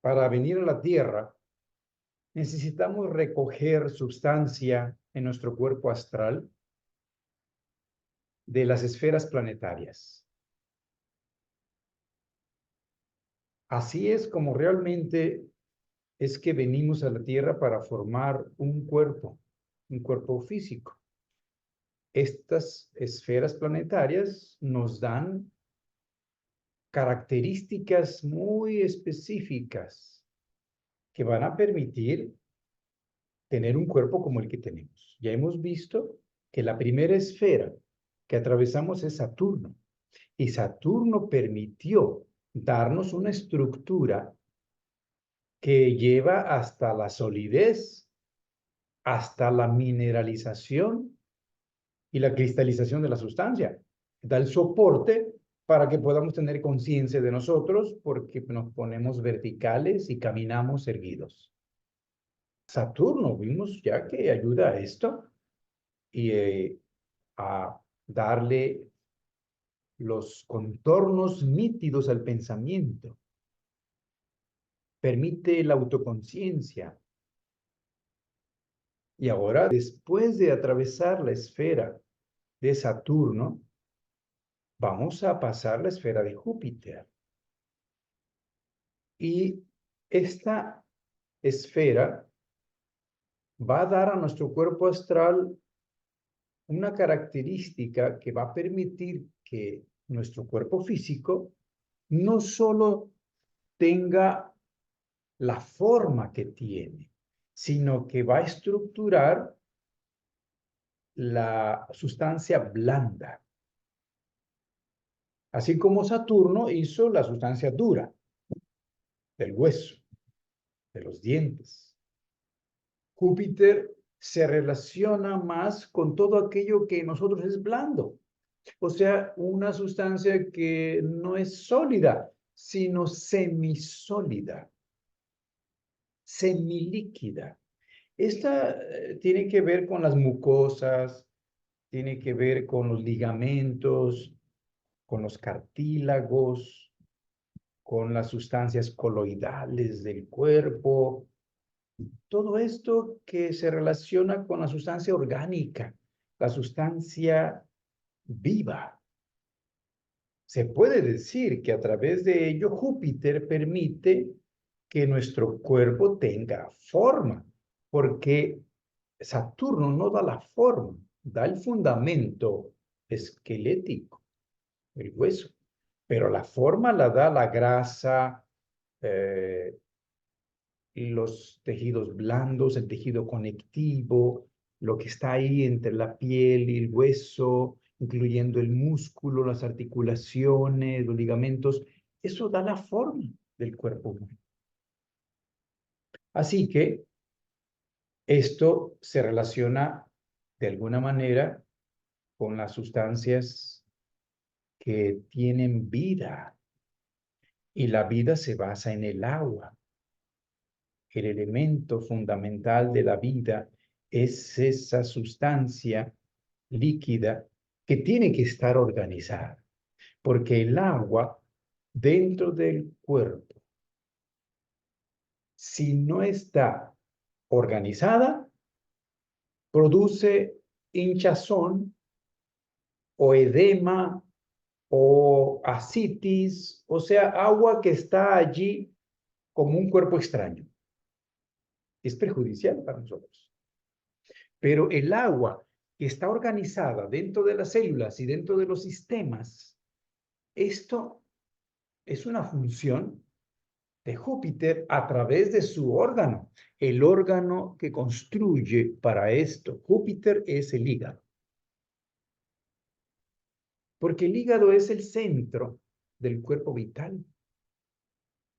para venir a la Tierra, necesitamos recoger sustancia en nuestro cuerpo astral de las esferas planetarias. Así es como realmente es que venimos a la Tierra para formar un cuerpo físico. Estas esferas planetarias nos dan características muy específicas que van a permitir tener un cuerpo como el que tenemos. Ya hemos visto que la primera esfera que atravesamos es Saturno, y Saturno permitió darnos una estructura que lleva hasta la solidez, hasta la mineralización y la cristalización de la sustancia. Da el soporte para que podamos tener conciencia de nosotros porque nos ponemos verticales y caminamos erguidos. Saturno, vimos ya que ayuda a esto y a darle los contornos nítidos al pensamiento. Permite la autoconciencia. Y ahora, después de atravesar la esfera de Saturno, vamos a pasar la esfera de Júpiter. Y esta esfera va a dar a nuestro cuerpo astral una característica que va a permitir que nuestro cuerpo físico no solo tenga la forma que tiene, sino que va a estructurar la sustancia blanda. Así como Saturno hizo la sustancia dura del hueso, de los dientes. Júpiter se relaciona más con todo aquello que en nosotros es blando. O sea, una sustancia que no es sólida, sino semisólida, semilíquida. Esta tiene que ver con las mucosas, tiene que ver con los ligamentos, con los cartílagos, con las sustancias coloidales del cuerpo. Todo esto que se relaciona con la sustancia orgánica, la sustancia viva. Se puede decir que a través de ello Júpiter permite que nuestro cuerpo tenga forma, porque Saturno no da la forma, da el fundamento esquelético, el hueso, pero la forma la da la grasa, los tejidos blandos, el tejido conectivo, lo que está ahí entre la piel y el hueso, incluyendo el músculo, las articulaciones, los ligamentos. Eso da la forma del cuerpo humano. Así que esto se relaciona de alguna manera con las sustancias que tienen vida. Y la vida se basa en el agua. El elemento fundamental de la vida es esa sustancia líquida que tiene que estar organizada, porque el agua dentro del cuerpo, si no está organizada, produce hinchazón o edema o ascitis, o sea, agua que está allí como un cuerpo extraño. Es perjudicial para nosotros. Pero el agua que está organizada dentro de las células y dentro de los sistemas, esto es una función de Júpiter a través de su órgano, el órgano que construye para esto. Júpiter es el hígado. Porque el hígado es el centro del cuerpo vital.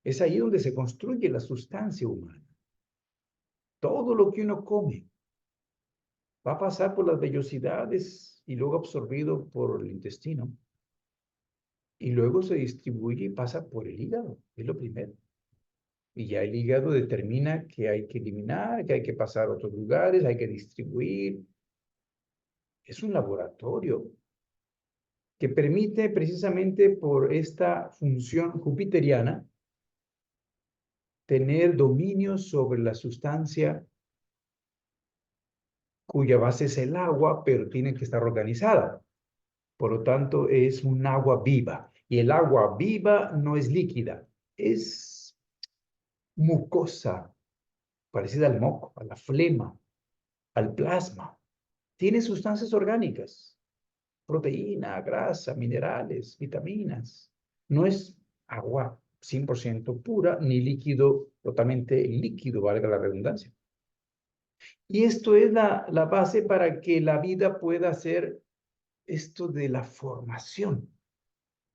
Es ahí donde se construye la sustancia humana. Todo lo que uno come va a pasar por las vellosidades y luego absorbido por el intestino. Y luego se distribuye y pasa por el hígado, es lo primero. Y ya el hígado determina que hay que eliminar, que hay que pasar a otros lugares, hay que distribuir. Es un laboratorio que permite precisamente por esta función jupiteriana tener dominio sobre la sustancia cuya base es el agua, pero tiene que estar organizada. Por lo tanto, es un agua viva. Y el agua viva no es líquida, es mucosa, parecida al moco, a la flema, al plasma. Tiene sustancias orgánicas, proteína, grasa, minerales, vitaminas. No es agua 100% pura, ni líquido totalmente líquido, valga la redundancia. Y esto es la base para que la vida pueda hacer esto de la formación.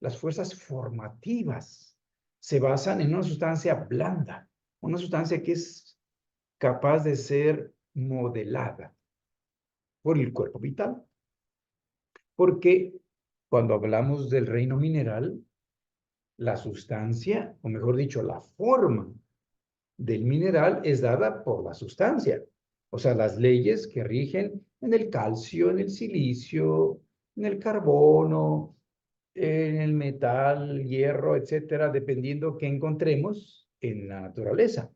Las fuerzas formativas se basan en una sustancia blanda, una sustancia que es capaz de ser modelada por el cuerpo vital. Porque cuando hablamos del reino mineral, la sustancia, o mejor dicho, la forma del mineral es dada por la sustancia. O sea, las leyes que rigen en el calcio, en el silicio, en el carbono, en el metal, hierro, etcétera, dependiendo qué encontremos en la naturaleza.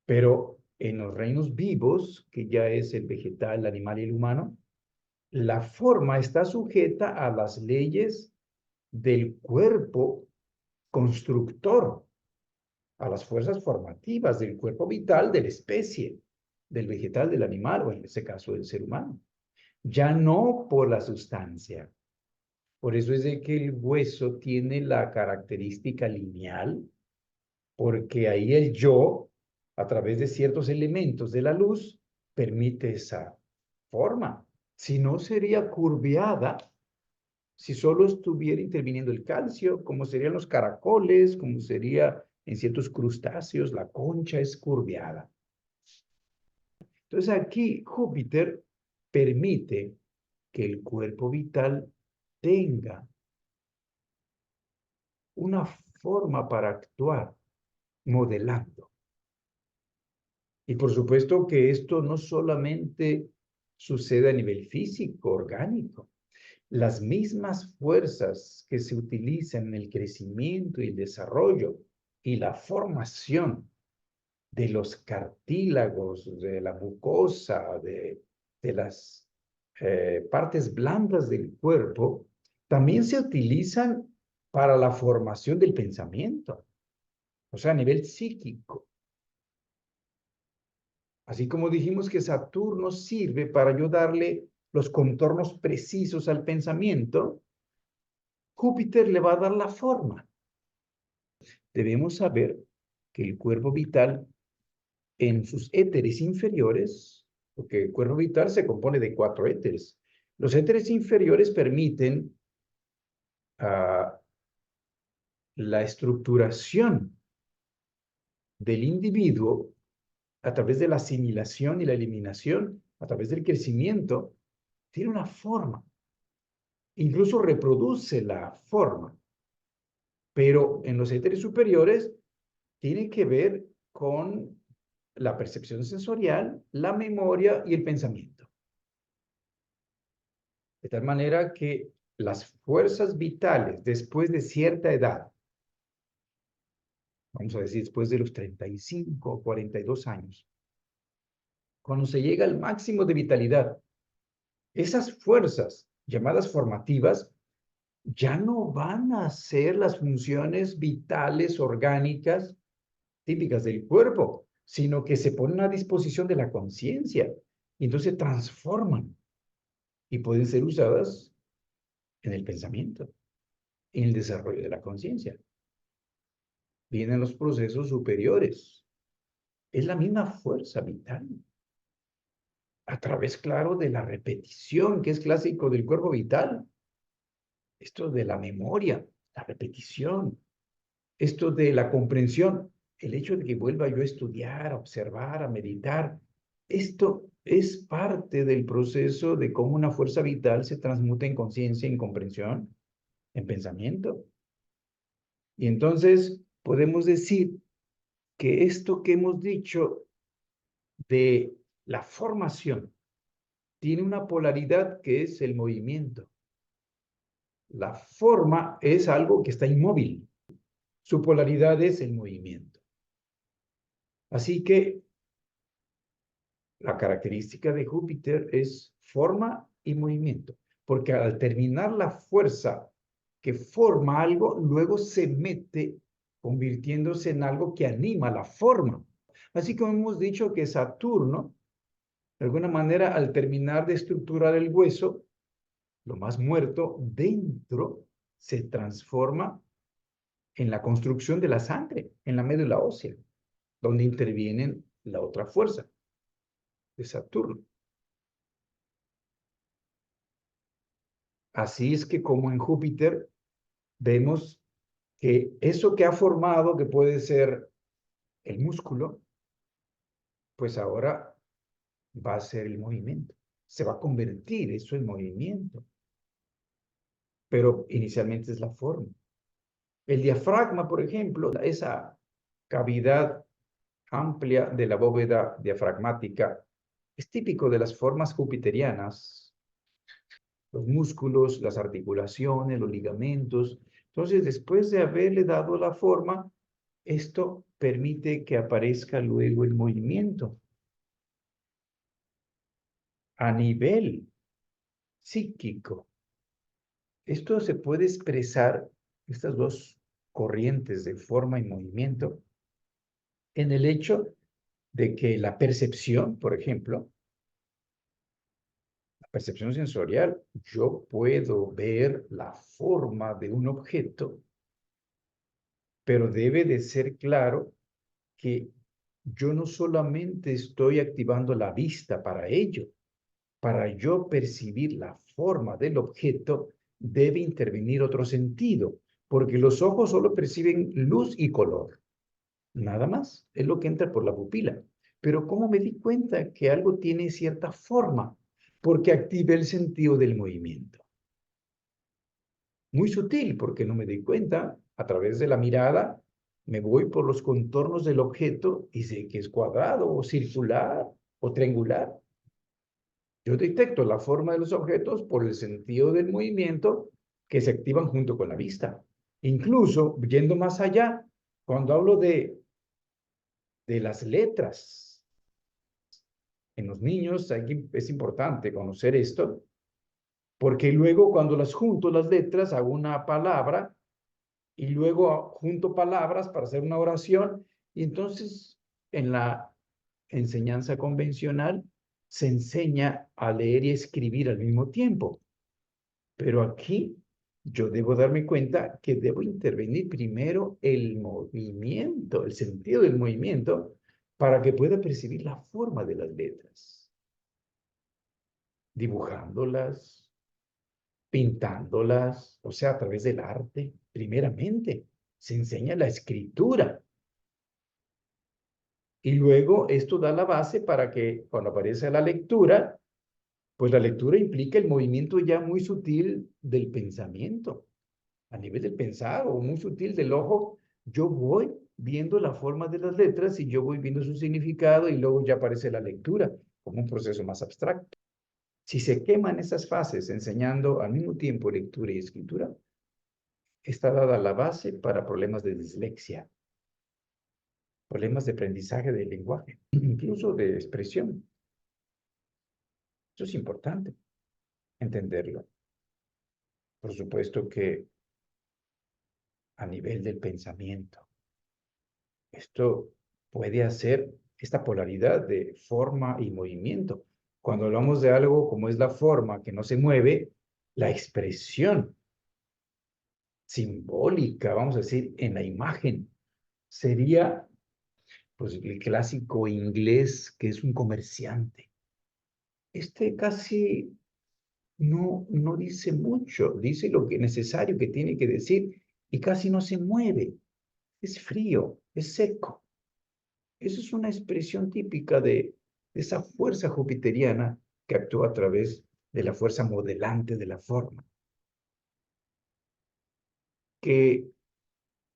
Pero en los reinos vivos, que ya es el vegetal, el animal y el humano, la forma está sujeta a las leyes del cuerpo constructor, a las fuerzas formativas del cuerpo vital de la especie, del vegetal, del animal, o en ese caso del ser humano. Ya no por la sustancia. Por eso es de que el hueso tiene la característica lineal, porque ahí el yo, a través de ciertos elementos de la luz, permite esa forma. Si no, sería curveada. Si solo estuviera interviniendo el calcio, como serían los caracoles, como sería en ciertos crustáceos, la concha es curveada. Entonces aquí Júpiter permite que el cuerpo vital tenga una forma para actuar, modelando. Y por supuesto que esto no solamente sucede a nivel físico, orgánico. Las mismas fuerzas que se utilizan en el crecimiento y el desarrollo y la formación de los cartílagos, de la mucosa, de las partes blandas del cuerpo, también se utilizan para la formación del pensamiento, o sea, a nivel psíquico. Así como dijimos que Saturno sirve para yo darle los contornos precisos al pensamiento, Júpiter le va a dar la forma. Debemos saber que el cuerpo vital en sus éteres inferiores, porque el cuerpo vital se compone de 4 éteres. Los éteres inferiores permiten la estructuración del individuo a través de la asimilación y la eliminación, a través del crecimiento, tiene una forma. Incluso reproduce la forma. Pero en los éteres superiores tiene que ver con la percepción sensorial, la memoria y el pensamiento. De tal manera que las fuerzas vitales después de cierta edad, vamos a decir después de los 35 o 42 años, cuando se llega al máximo de vitalidad, esas fuerzas llamadas formativas ya no van a ser las funciones vitales orgánicas típicas del cuerpo, sino que se ponen a disposición de la conciencia y entonces se transforman y pueden ser usadas en el pensamiento, en el desarrollo de la conciencia. Vienen los procesos superiores. Es la misma fuerza vital. A través, claro, de la repetición, que es clásico del cuerpo vital. Esto de la memoria, la repetición. Esto de la comprensión. El hecho de que vuelva yo a estudiar, a observar, a meditar. Esto es parte del proceso de cómo una fuerza vital se transmuta en conciencia, en comprensión, en pensamiento. Y entonces podemos decir que esto que hemos dicho de la formación tiene una polaridad que es el movimiento. La forma es algo que está inmóvil. Su polaridad es el movimiento. Así que la característica de Júpiter es forma y movimiento, porque al terminar la fuerza que forma algo, luego se mete convirtiéndose en algo que anima la forma. Así como hemos dicho que Saturno, de alguna manera, al terminar de estructurar el hueso, lo más muerto, dentro se transforma en la construcción de la sangre, en la médula ósea, donde interviene la otra fuerza de Saturno. Así es que como en Júpiter vemos que eso que ha formado, que puede ser el músculo, pues ahora va a ser el movimiento. Se va a convertir eso en movimiento. Pero inicialmente es la forma. El diafragma, por ejemplo, esa cavidad amplia de la bóveda diafragmática, es típico de las formas jupiterianas, los músculos, las articulaciones, los ligamentos. Entonces, después de haberle dado la forma, esto permite que aparezca luego el movimiento. A nivel psíquico, esto se puede expresar, estas dos corrientes de forma y movimiento, en el hecho de que la percepción, por ejemplo, la percepción sensorial, yo puedo ver la forma de un objeto, pero debe de ser claro que yo no solamente estoy activando la vista para ello, para yo percibir la forma del objeto, debe intervenir otro sentido, porque los ojos solo perciben luz y color. Nada más, es lo que entra por la pupila. Pero ¿cómo me di cuenta que algo tiene cierta forma? Porque activé el sentido del movimiento. Muy sutil, porque no me di cuenta. A través de la mirada, me voy por los contornos del objeto y sé que es cuadrado o circular o triangular. Yo detecto la forma de los objetos por el sentido del movimiento que se activan junto con la vista. Incluso, yendo más allá, cuando hablo de las letras, en los niños es importante conocer esto, porque luego cuando las junto las letras hago una palabra y luego junto palabras para hacer una oración y entonces en la enseñanza convencional se enseña a leer y escribir al mismo tiempo. Pero aquí yo debo darme cuenta que debo intervenir primero el movimiento, el sentido del movimiento, para que pueda percibir la forma de las letras, dibujándolas, pintándolas, o sea, a través del arte, primeramente. Se enseña la escritura. Y luego esto da la base para que cuando aparece la lectura, pues la lectura implica el movimiento ya muy sutil del pensamiento. A nivel del pensar o muy sutil del ojo, yo voy viendo la forma de las letras y yo voy viendo su significado y luego ya aparece la lectura como un proceso más abstracto. Si se queman esas fases enseñando al mismo tiempo lectura y escritura, está dada la base para problemas de dislexia, problemas de aprendizaje del lenguaje, incluso de expresión. Eso es importante entenderlo. Por supuesto que a nivel del pensamiento, esto puede hacer esta polaridad de forma y movimiento. Cuando hablamos de algo como es la forma que no se mueve, la expresión simbólica, vamos a decir, en la imagen, sería pues el clásico inglés que es un comerciante. Este casi no dice mucho, dice lo que necesario que tiene que decir y casi no se mueve. Es frío, es seco. Eso es una expresión típica de esa fuerza jupiteriana que actúa a través de la fuerza modelante de la forma, que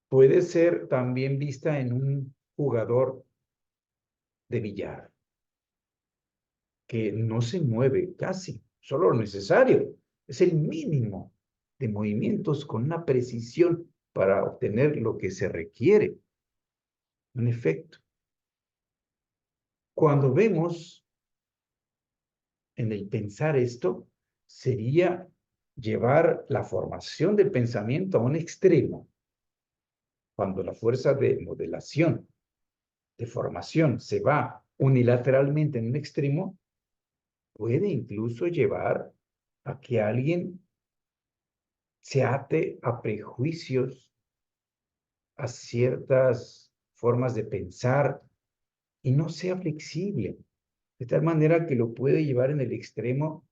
puede ser también vista en un jugador de billar, que no se mueve casi, solo lo necesario. Es el mínimo de movimientos con una precisión para obtener lo que se requiere. En efecto, cuando vemos en el pensar esto, sería llevar la formación del pensamiento a un extremo. Cuando la fuerza de modelación, de formación, se va unilateralmente en un extremo, puede incluso llevar a que alguien se ate a prejuicios, a ciertas formas de pensar y no sea flexible, de tal manera que lo puede llevar en el extremo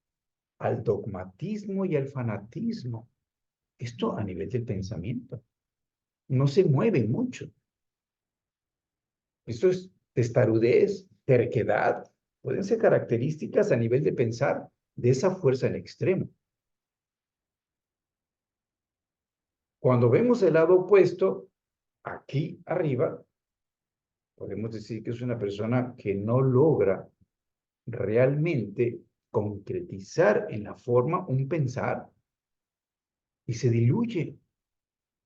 al dogmatismo y al fanatismo. Esto a nivel del pensamiento. No se mueve mucho. Esto es testarudez, terquedad. Pueden ser características a nivel de pensar de esa fuerza en extremo. Cuando vemos el lado opuesto, aquí arriba, podemos decir que es una persona que no logra realmente concretizar en la forma un pensar y se diluye,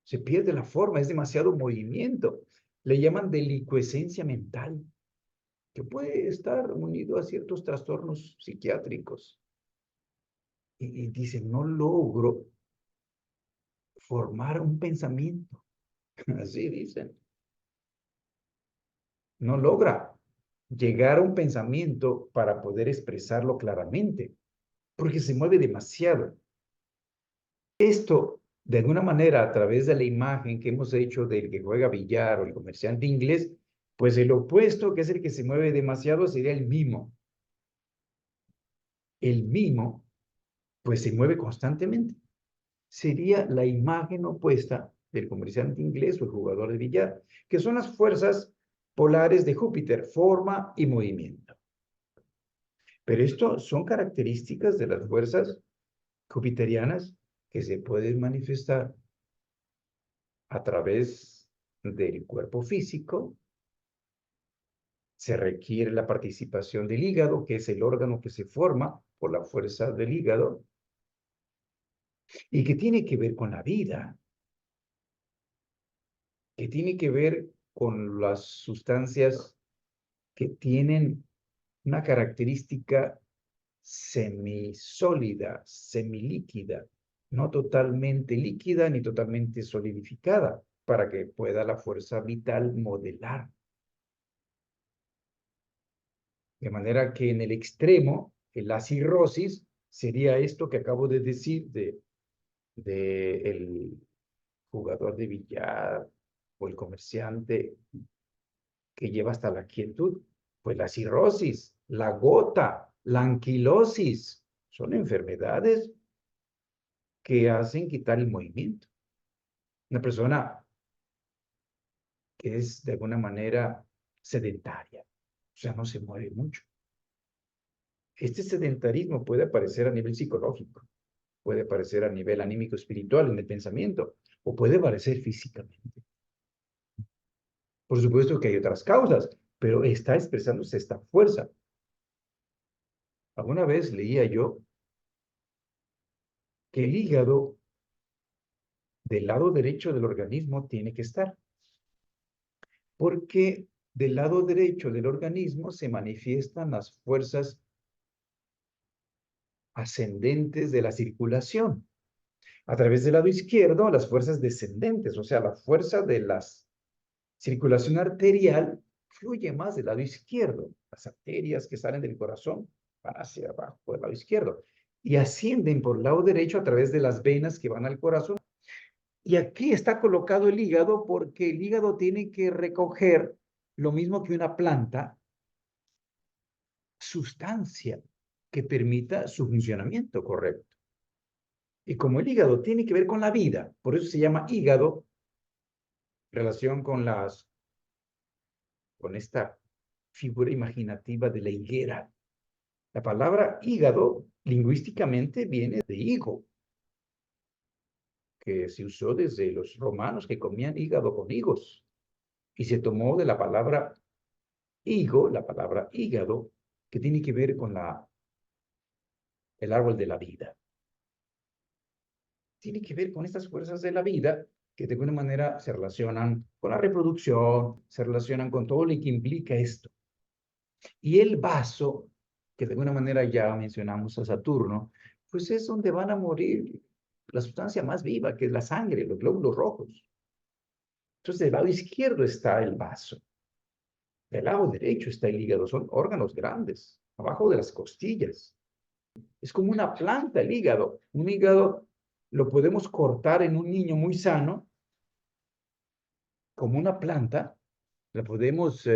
se pierde la forma, es demasiado movimiento. Le llaman delicuescencia mental, que puede estar unido a ciertos trastornos psiquiátricos. Y dicen, no logro formar un pensamiento. Así dicen. No logra llegar a un pensamiento para poder expresarlo claramente, porque se mueve demasiado. Esto, de alguna manera, a través de la imagen que hemos hecho del que juega billar o el comerciante inglés, pues el opuesto, que es el que se mueve demasiado, sería el mimo. El mimo, pues se mueve constantemente. Sería la imagen opuesta del comerciante inglés o el jugador de billar, que son las fuerzas polares de Júpiter, forma y movimiento. Pero esto son características de las fuerzas jupiterianas que se pueden manifestar a través del cuerpo físico. Se requiere la participación del hígado, que es el órgano que se forma por la fuerza del hígado y que tiene que ver con la vida, que tiene que ver con las sustancias que tienen una característica semisólida, semilíquida, no totalmente líquida ni totalmente solidificada, para que pueda la fuerza vital modelar. De manera que en el extremo, en la cirrosis, sería esto que acabo de decir de el jugador de billar o el comerciante que lleva hasta la quietud. Pues la cirrosis, la gota, la anquilosis, son enfermedades que hacen quitar el movimiento. Una persona que es de alguna manera sedentaria, o sea, no se mueve mucho. Este sedentarismo puede aparecer a nivel psicológico, puede aparecer a nivel anímico espiritual en el pensamiento, o puede aparecer físicamente. Por supuesto que hay otras causas, pero está expresándose esta fuerza. Alguna vez leía yo que el hígado del lado derecho del organismo tiene que estar, porque del lado derecho del organismo se manifiestan las fuerzas ascendentes de la circulación. A través del lado izquierdo, las fuerzas descendentes, o sea, la fuerza de la circulación arterial fluye más del lado izquierdo. Las arterias que salen del corazón van hacia abajo por el lado izquierdo y ascienden por el lado derecho a través de las venas que van al corazón. Y aquí está colocado el hígado porque el hígado tiene que recoger lo mismo que una planta, sustancia que permita su funcionamiento correcto. Y como el hígado tiene que ver con la vida, por eso se llama hígado, relación con esta figura imaginativa de la higuera. La palabra hígado lingüísticamente viene de higo, que se usó desde los romanos que comían hígado con higos. Y se tomó de la palabra higo, la palabra hígado, que tiene que ver con el árbol de la vida. Tiene que ver con estas fuerzas de la vida que de alguna manera se relacionan con la reproducción, se relacionan con todo lo que implica esto. Y el vaso, que de alguna manera ya mencionamos a Saturno, pues es donde van a morir la sustancia más viva, que es la sangre, los glóbulos rojos. Entonces, del lado izquierdo está el vaso. Del lado derecho está el hígado. Son órganos grandes, abajo de las costillas. Es como una planta el hígado. Un hígado lo podemos cortar en un niño muy sano, como una planta. La podemos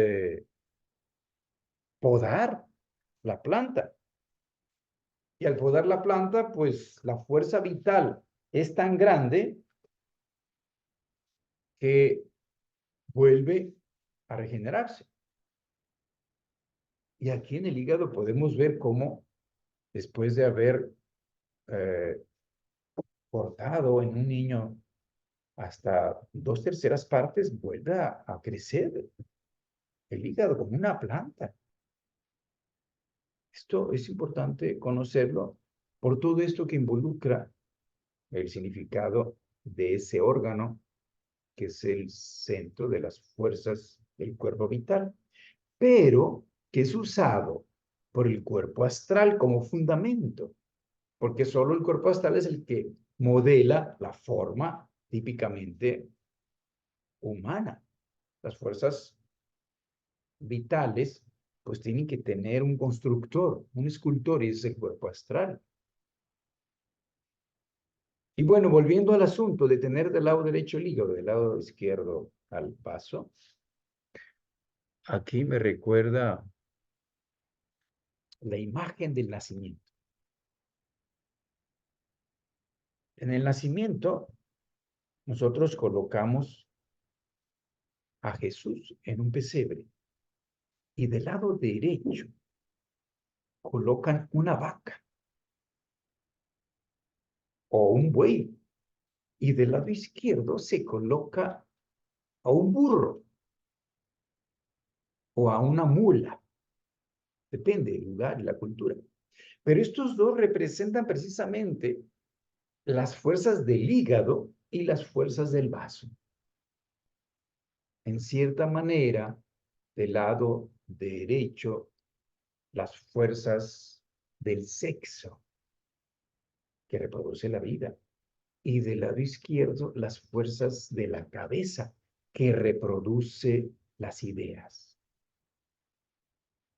podar la planta. Y al podar la planta, pues la fuerza vital es tan grande que vuelve a regenerarse. Y aquí en el hígado podemos ver cómo después de haber eh, cortado en un niño hasta 2/3 partes, vuelve a crecer el hígado como una planta. Esto es importante conocerlo por todo esto que involucra el significado de ese órgano que es el centro de las fuerzas del cuerpo vital, pero que es usado por el cuerpo astral como fundamento, porque solo el cuerpo astral es el que modela la forma típicamente humana. Las fuerzas vitales pues tienen que tener un constructor, un escultor, y es el cuerpo astral. Y bueno, volviendo al asunto de tener del lado derecho el hígado, del lado izquierdo al vaso, aquí me recuerda la imagen del nacimiento. En el nacimiento, nosotros colocamos a Jesús en un pesebre y del lado derecho colocan una vaca o un buey y del lado izquierdo se coloca a un burro o a una mula. Depende del lugar y la cultura. Pero estos dos representan precisamente las fuerzas del hígado y las fuerzas del vaso. En cierta manera, del lado derecho, las fuerzas del sexo, que reproduce la vida, y del lado izquierdo, las fuerzas de la cabeza, que reproduce las ideas.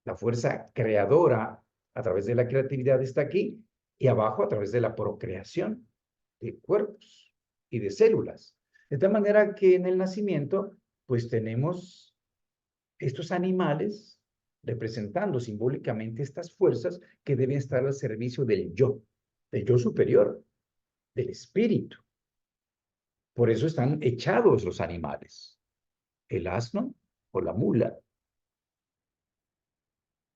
La fuerza creadora a través de la creatividad está aquí, y abajo a través de la procreación de cuerpos y de células. De tal manera que en el nacimiento, pues tenemos estos animales representando simbólicamente estas fuerzas que deben estar al servicio del yo superior, del espíritu. Por eso están echados los animales, el asno o la mula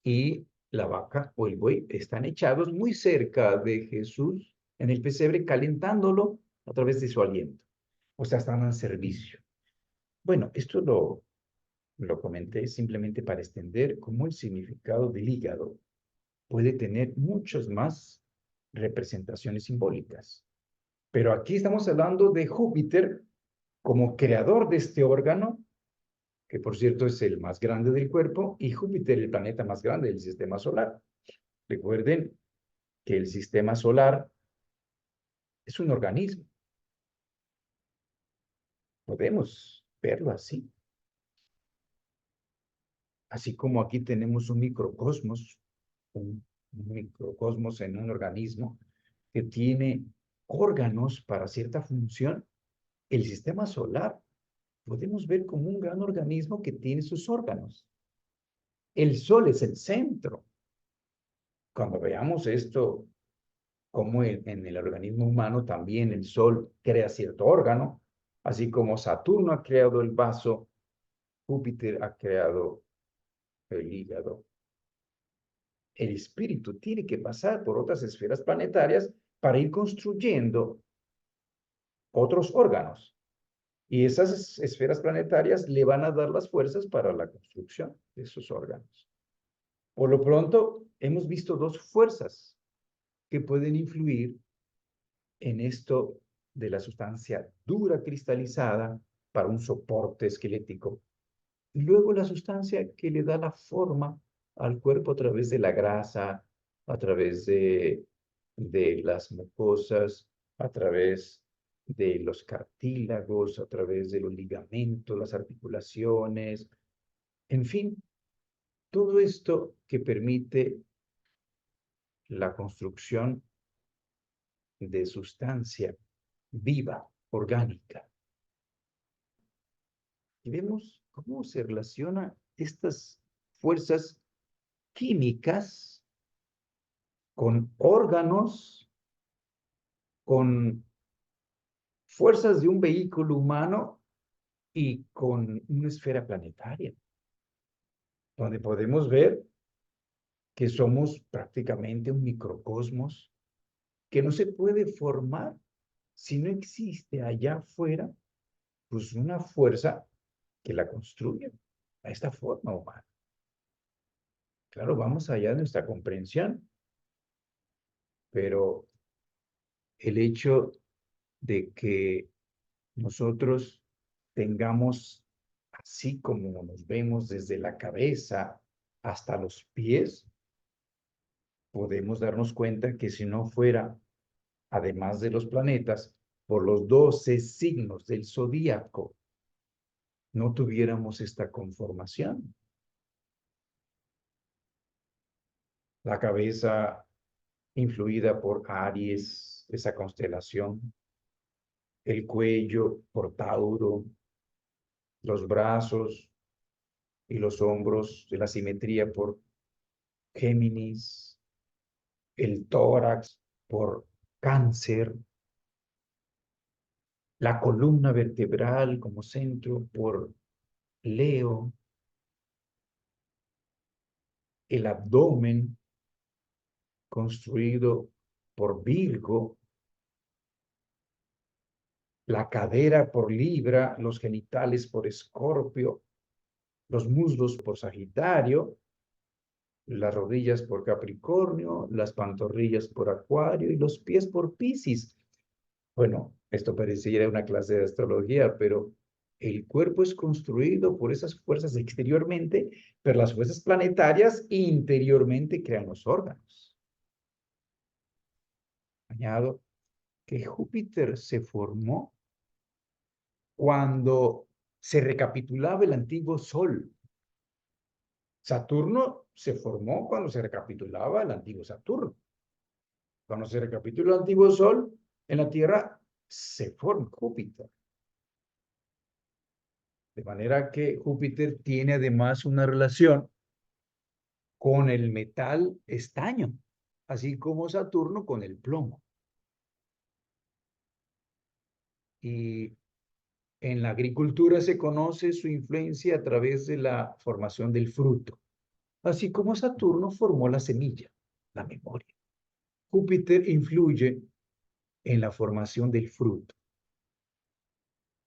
y la vaca o el buey están echados muy cerca de Jesús en el pesebre, calentándolo a través de su aliento. O sea, están al servicio. Bueno, esto lo comenté simplemente para extender cómo el significado del hígado puede tener muchas más representaciones simbólicas. Pero aquí estamos hablando de Júpiter como creador de este órgano, que por cierto es el más grande del cuerpo, y Júpiter el planeta más grande del sistema solar. Recuerden que el sistema solar es un organismo. Podemos verlo así. Así como aquí tenemos un microcosmos en un organismo que tiene órganos para cierta función, el sistema solar podemos ver como un gran organismo que tiene sus órganos. El Sol es el centro. Cuando veamos esto, como en el organismo humano también el Sol crea cierto órgano, así como Saturno ha creado el vaso, Júpiter ha creado el hígado. El espíritu tiene que pasar por otras esferas planetarias para ir construyendo otros órganos. Y esas esferas planetarias le van a dar las fuerzas para la construcción de esos órganos. Por lo pronto, hemos visto dos fuerzas que pueden influir en esto de la sustancia dura cristalizada para un soporte esquelético. Y luego la sustancia que le da la forma al cuerpo a través de la grasa, a través de las mucosas, a través de los cartílagos, a través de los ligamentos, las articulaciones, en fin, todo esto que permite la construcción de sustancia viva, orgánica. Y vemos cómo se relacionan estas fuerzas químicas con órganos, con fuerzas de un vehículo humano y con una esfera planetaria, donde podemos ver que somos prácticamente un microcosmos que no se puede formar si no existe allá afuera, pues una fuerza que la construye a esta forma humana. Claro, vamos allá de nuestra comprensión, pero el hecho de que nosotros tengamos, así como nos vemos desde la cabeza hasta los pies, podemos darnos cuenta que si no fuera, además de los planetas, por los 12 signos del zodíaco, no tuviéramos esta conformación. La cabeza influida por Aries, esa constelación, el cuello por Tauro, los brazos y los hombros de la simetría por Géminis, el tórax por Cáncer, la columna vertebral como centro por Leo, el abdomen construido por Virgo, la cadera por Libra, los genitales por Escorpio, los muslos por Sagitario, las rodillas por Capricornio, las pantorrillas por Acuario y los pies por Piscis. Bueno, esto pareciera una clase de astrología, pero el cuerpo es construido por esas fuerzas exteriormente, pero las fuerzas planetarias interiormente crean los órganos. Añado que Júpiter se formó cuando se recapitulaba el antiguo Sol. Saturno se formó cuando se recapitulaba el antiguo Saturno. Cuando se recapitula el antiguo Sol, en la Tierra se forma Júpiter. De manera que Júpiter tiene además una relación con el metal estaño, así como Saturno con el plomo. Y en la agricultura se conoce su influencia a través de la formación del fruto, así como Saturno formó la semilla, la memoria. Júpiter influye en la formación del fruto.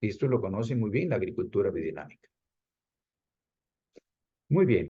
Esto lo conoce muy bien la agricultura biodinámica. Muy bien.